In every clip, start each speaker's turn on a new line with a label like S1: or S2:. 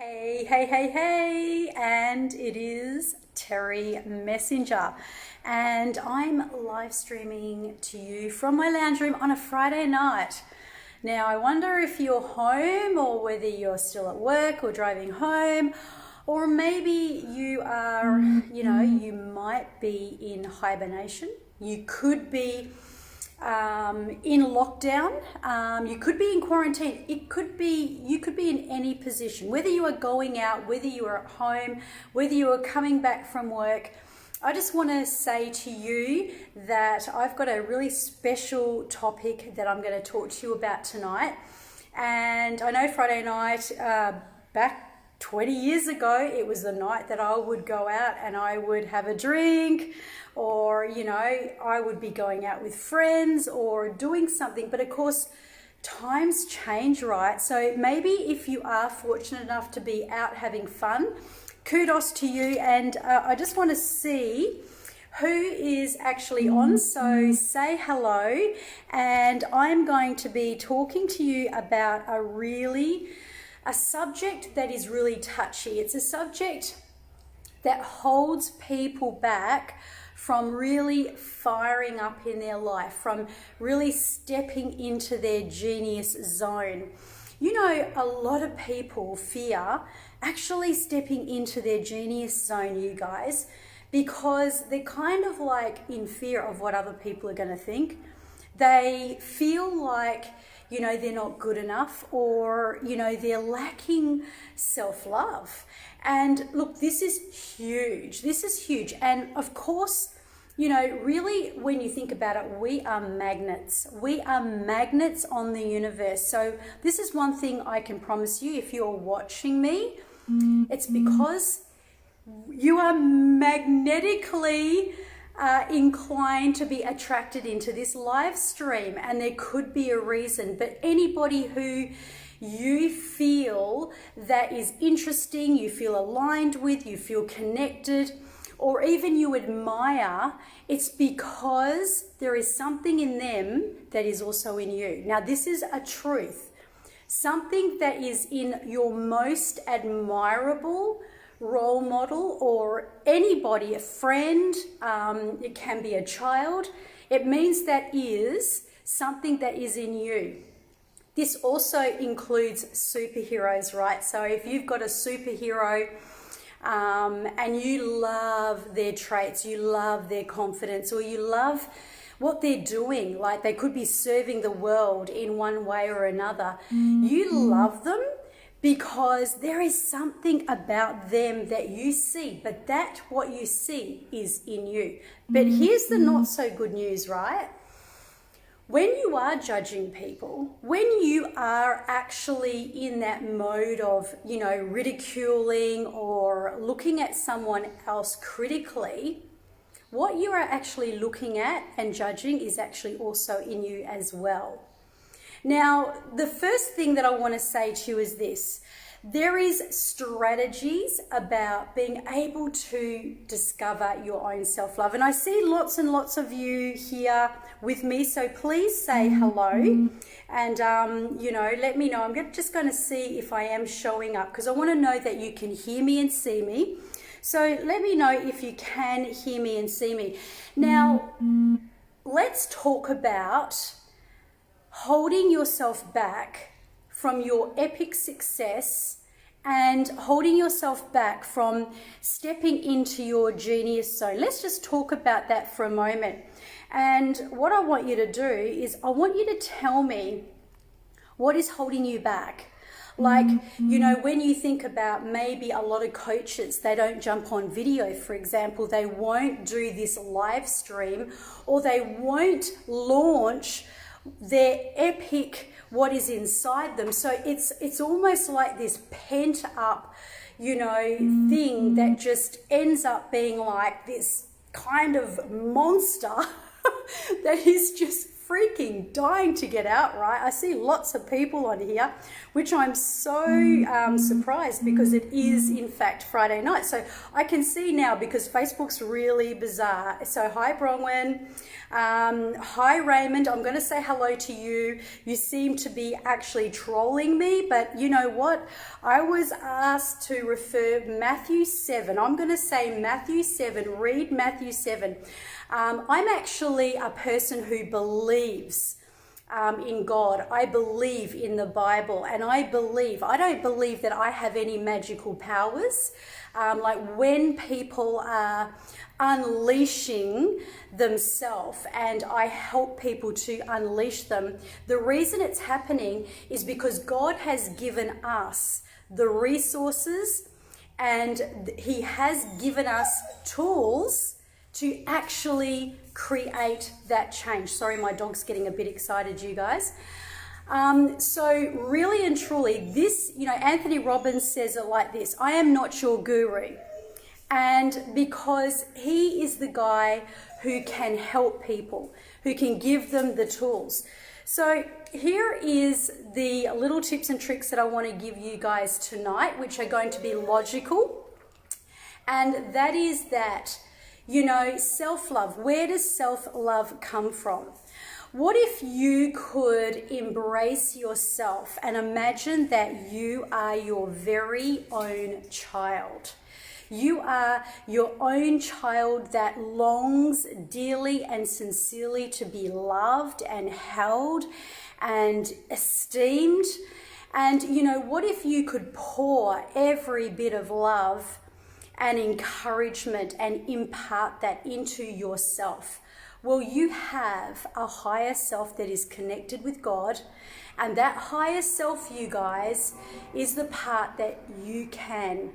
S1: Hey, hey, hey, hey, and it is Terry Messenger, and I'm live streaming to you from my lounge room on a Friday night. Now, I wonder if you're home or whether you're still at work or driving home, or maybe you are, you might be in hibernation. You could be in lockdown, you could be in quarantine. You could be in any position, whether you are going out, whether you are at home, whether you are coming back from work. I just want to say to you that I've got a really special topic that I'm going to talk to you about tonight. And I know Friday night, back 20 years ago, it was the night that I would go out and I would have a drink, or, I would be going out with friends or doing something. But of course, times change, right? So maybe if you are fortunate enough to be out having fun, kudos to you. And I just want to see who is actually on. So say hello. And I'm going to be talking to you about a subject that is really touchy. It's a subject that holds people back from really firing up in their life, from really stepping into their genius zone. A lot of people fear actually stepping into their genius zone, you guys, because they're kind of like in fear of what other people are going to think. They feel like they're not good enough, or, they're lacking self-love. And look, this is huge. This is huge. And of course, really, when you think about it, we are magnets. We are magnets on the universe. So this is one thing I can promise you. If you're watching me, it's because you are magnetically inclined to be attracted into this live stream, and there could be a reason. But anybody who you feel that is interesting, you feel aligned with, you feel connected, or even you admire, it's because there is something in them that is also in you. Now, this is a truth. Something that is in your most admirable role model, or anybody, a friend, it can be a child. It means that is something that is in you. This also includes superheroes, right? So if you've got a superhero and you love their traits, you love their confidence, or you love what they're doing, like they could be serving the world in one way or another, you love them because there is something about them that you see, but that what you see is in you. But here's the not so good news, right? When you are judging people, when you are actually in that mode of, ridiculing or looking at someone else critically, what you are actually looking at and judging is actually also in you as well. Now, the first thing that I want to say to you is this. There is strategies about being able to discover your own self-love. And I see lots and lots of you here with me, so please say hello and, let me know. I'm just going to see if I am showing up, because I want to know that you can hear me and see me. So let me know if you can hear me and see me. Now, let's talk about holding yourself back from your epic success and holding yourself back from stepping into your genius zone. Let's just talk about that for a moment. And what I want you to do is I want you to tell me what is holding you back. Like, when you think about maybe a lot of coaches, they don't jump on video, for example, they won't do this live stream, or they won't launch their epic what is inside them. So it's almost like this pent up, thing that just ends up being like this kind of monster that is just freaking dying to get out, right? I see lots of people on here, which I'm so surprised because it is in fact Friday night. So I can see now because Facebook's really bizarre. So hi Bronwyn, hi Raymond, I'm going to say hello to you. You seem to be actually trolling me, but you know what? I was asked to refer Matthew 7. I'm going to say Matthew 7, read Matthew 7. I'm actually a person who believes in God. I believe in the Bible, and I don't believe that I have any magical powers. Like when people are unleashing themselves and I help people to unleash them, the reason it's happening is because God has given us the resources and He has given us tools to actually create that change. Sorry, my dog's getting a bit excited, you guys. So really and truly, this, Anthony Robbins says it like this: I am not your guru. And because he is the guy who can help people, who can give them the tools. So here is the little tips and tricks that I want to give you guys tonight, which are going to be logical. And that is that, self-love. Where does self-love come from? What if you could embrace yourself and imagine that you are your very own child? You are your own child that longs dearly and sincerely to be loved and held and esteemed. And, what if you could pour every bit of love and encouragement and impart that into yourself? Well, you have a higher self that is connected with God, and that higher self, you guys, is the part that you can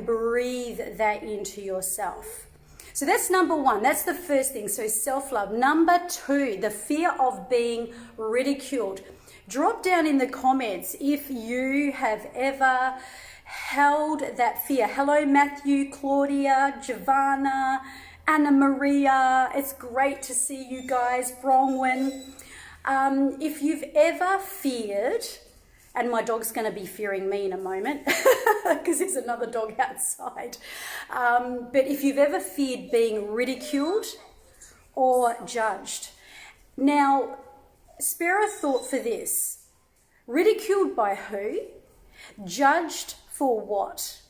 S1: breathe that into yourself. So that's number one. That's the first thing. So self-love. Number two, the fear of being ridiculed. Drop down in the comments if you have ever held that fear. Hello, Matthew, Claudia, Giovanna, Anna Maria. It's great to see you guys. Bronwyn. If you've ever feared, and my dog's going to be fearing me in a moment because there's another dog outside. But if you've ever feared being ridiculed or judged. Now, spare a thought for this. Ridiculed by who? Judged for what?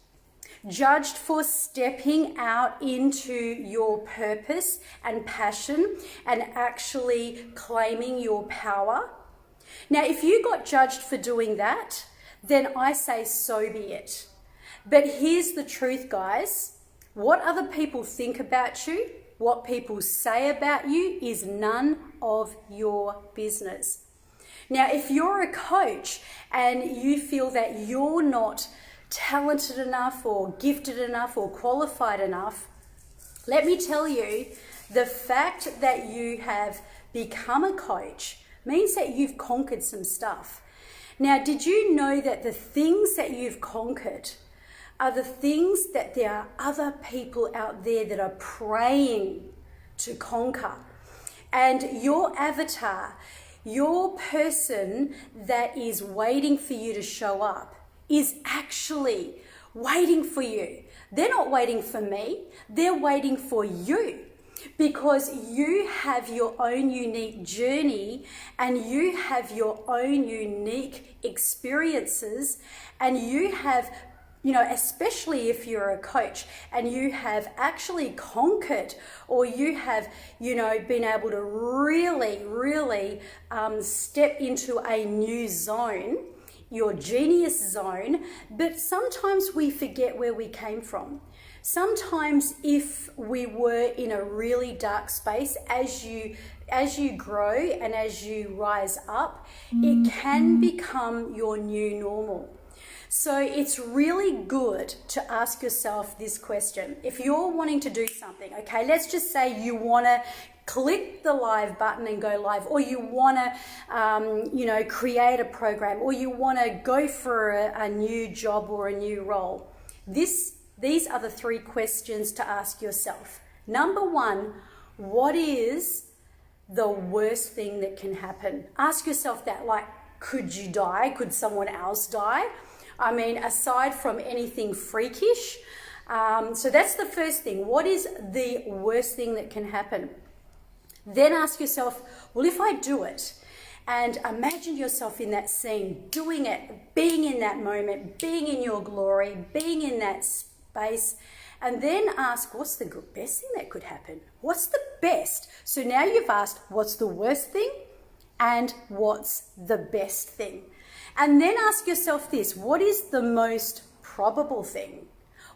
S1: Judged for stepping out into your purpose and passion and actually claiming your power. Now, if you got judged for doing that, then I say so be it. But here's the truth, guys. What other people think about you, what people say about you, is none of your business. Now, if you're a coach and you feel that you're not talented enough or gifted enough or qualified enough, let me tell you, the fact that you have become a coach means that you've conquered some stuff. Now, did you know that the things that you've conquered are the things that there are other people out there that are praying to conquer? And your avatar, your person that is waiting for you to show up, is actually waiting for you. They're not waiting for me, they're waiting for you. Because you have your own unique journey and you have your own unique experiences, and you have, especially if you're a coach and you have actually conquered, or you have, been able to really step into a new zone, your genius zone. But sometimes we forget where we came from. Sometimes if we were in a really dark space, as you grow and as you rise up, it can become your new normal. So it's really good to ask yourself this question. If you're wanting to do something, okay, let's just say you want to click the live button and go live, or you want to, create a program, or you want to go for a new job or a new role. These are the three questions to ask yourself. Number one, what is the worst thing that can happen? Ask yourself that, like, could you die? Could someone else die? I mean, aside from anything freakish. So that's the first thing. What is the worst thing that can happen? Then ask yourself, well, if I do it, and imagine yourself in that scene, doing it, being in that moment, being in your glory, being in that space, and then ask, what's the best thing that could happen? What's the best? So now you've asked, what's the worst thing and what's the best thing? And then ask yourself this, what is the most probable thing?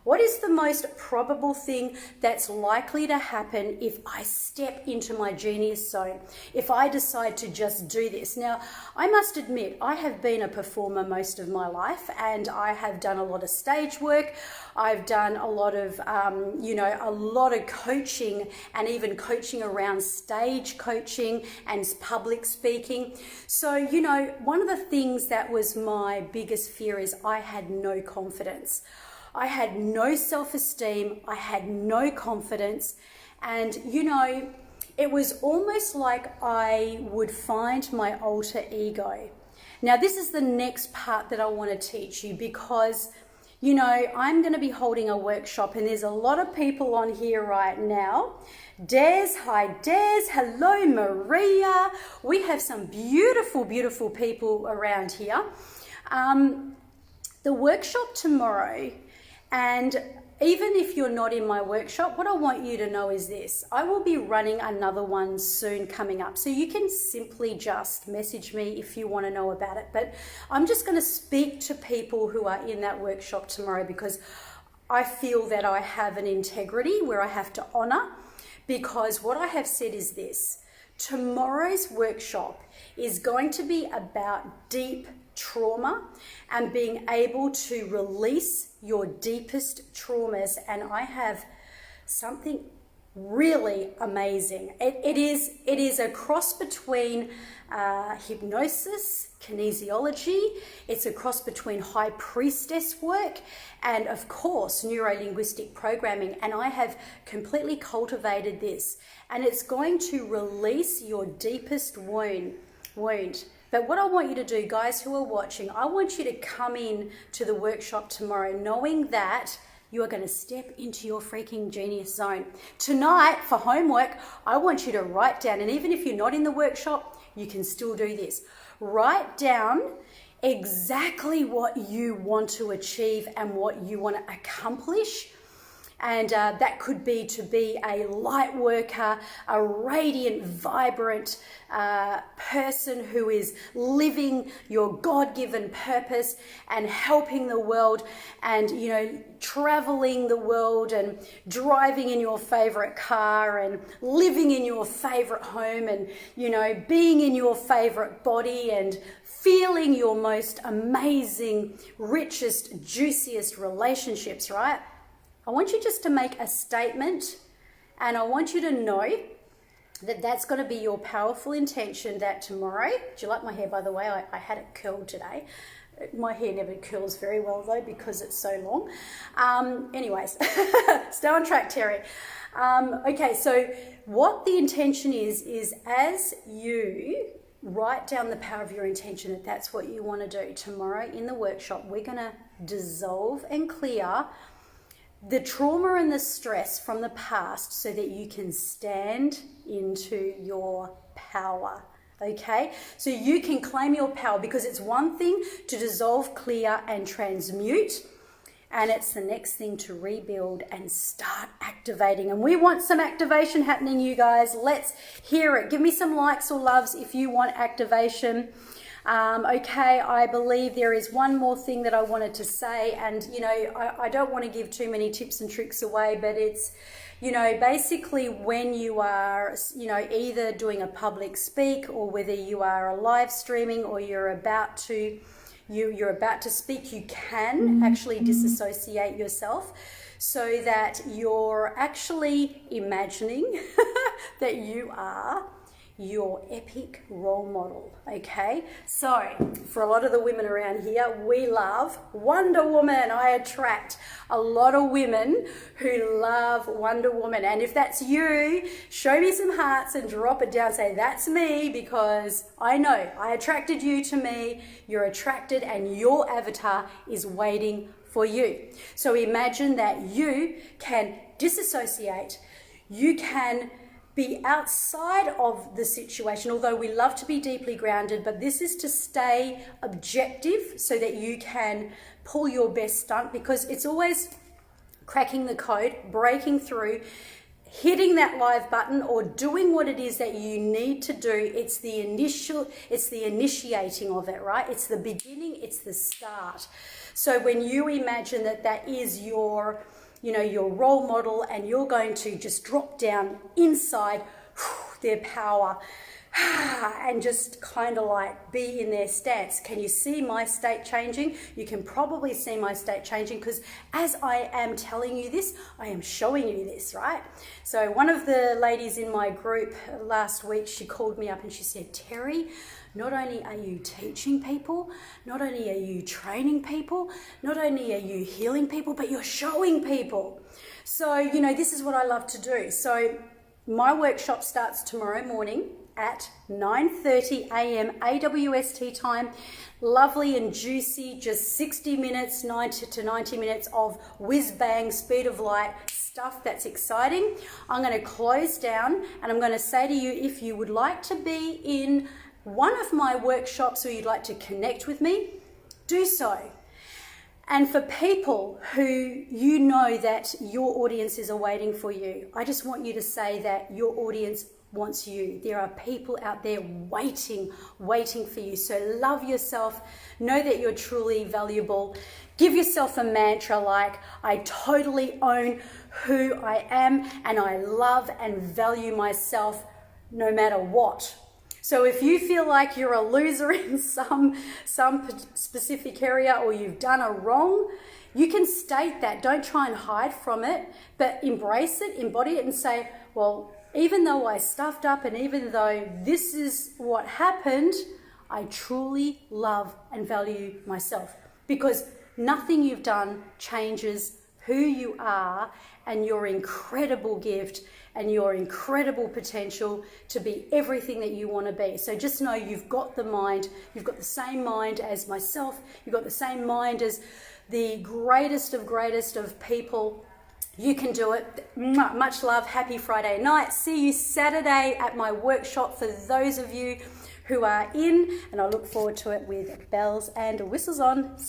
S1: What is the most probable thing that's likely to happen if I step into my genius zone, if I decide to just do this? Now, I must admit, I have been a performer most of my life, and I have done a lot of stage work. I've done a lot of, a lot of coaching, and even coaching around stage coaching and public speaking. So, one of the things that was my biggest fear is I had no confidence. I had no self-esteem, I had no confidence, and it was almost like I would find my alter ego. Now this is the next part that I want to teach you, because I'm going to be holding a workshop, and there's a lot of people on here right now. Des, hi Des, hello Maria. We have some beautiful, beautiful people around here. The workshop tomorrow, and even if you're not in my workshop, what I want you to know is this. I will be running another one soon coming up. So you can simply just message me if you want to know about it. But I'm just going to speak to people who are in that workshop tomorrow, because I feel that I have an integrity where I have to honor. Because what I have said is this. Tomorrow's workshop is going to be about deep trauma and being able to release your deepest traumas, and I have something really amazing. It is a cross between hypnosis, kinesiology. It's a cross between high priestess work and, of course, neuro-linguistic programming, and I have completely cultivated this, and it's going to release your deepest wound. But what I want you to do, guys who are watching, I want you to come in to the workshop tomorrow knowing that you are going to step into your freaking genius zone. Tonight, for homework, I want you to write down, and even if you're not in the workshop, you can still do this. Write down exactly what you want to achieve and what you want to accomplish. And that could be to be a light worker, a radiant, vibrant person who is living your God-given purpose and helping the world, and, traveling the world and driving in your favorite car and living in your favorite home and, being in your favorite body and feeling your most amazing, richest, juiciest relationships, right? I want you just to make a statement, and I want you to know that that's going to be your powerful intention, that tomorrow, do you like my hair, by the way? I had it curled today. My hair never curls very well though, because it's so long. Anyways, stay on track, Terry. Okay, so what the intention is as you write down the power of your intention, that that's what you want to do tomorrow in the workshop, we're going to dissolve and clear the trauma and the stress from the past so that you can stand into your power. Okay, so you can claim your power, because it's one thing to dissolve, clear and transmute, and it's the next thing to rebuild and start activating. And we want some activation happening, you guys. Let's hear it. Give me some likes or loves if you want activation. Okay, I believe there is one more thing that I wanted to say, and I don't want to give too many tips and tricks away, but it's basically when you are either doing a public speak, or whether you are live streaming or you're about to speak, you can actually disassociate yourself, so that you're actually imagining that you are your epic role model, okay? So for a lot of the women around here, we love Wonder Woman. I attract a lot of women who love Wonder Woman. And if that's you, show me some hearts and drop it down. Say, that's me, because I know I attracted you to me. You're attracted and your avatar is waiting for you. So imagine that you can disassociate. You can be outside of the situation, although we love to be deeply grounded, but this is to stay objective so that you can pull your best stunt, because it's always cracking the code, breaking through, hitting that live button, or doing what it is that you need to do. It's the initiating of it, right? It's the beginning, it's the start. So when you imagine that that is your role model, and you're going to just drop down inside their power and just kind of like be in their stance. Can you see my state changing? You can probably see my state changing, because as I am telling you this, I am showing you this, right? So one of the ladies in my group last week, she called me up and she said, Terry, not only are you teaching people, not only are you training people, not only are you healing people, but you're showing people. So, this is what I love to do. So my workshop starts tomorrow morning at 9:30 a.m. AWST time. Lovely and juicy, just 60 minutes, 90 to 90 minutes of whiz-bang, speed of light stuff that's exciting. I'm going to close down and I'm going to say to you, if you would like to be in one of my workshops or you'd like to connect with me, do so. And for people who you know that your audiences are waiting for you, I just want you to say that your audience wants you. There are people out there waiting for you. So love yourself. Know that you're truly valuable. Give yourself a mantra like, I totally own who I am and I love and value myself no matter what. So if you feel like you're a loser in some specific area, or you've done a wrong, you can state that. Don't try and hide from it, but embrace it, embody it, and say, well, even though I stuffed up and even though this is what happened, I truly love and value myself, because nothing you've done changes who you are and your incredible gift and your incredible potential to be everything that you want to be. So just know you've got the mind, you've got the same mind as myself, you've got the same mind as the greatest of people. You can do it. Much love. Happy Friday night. See you Saturday at my workshop for those of you who are in, and I look forward to it with bells and whistles on. See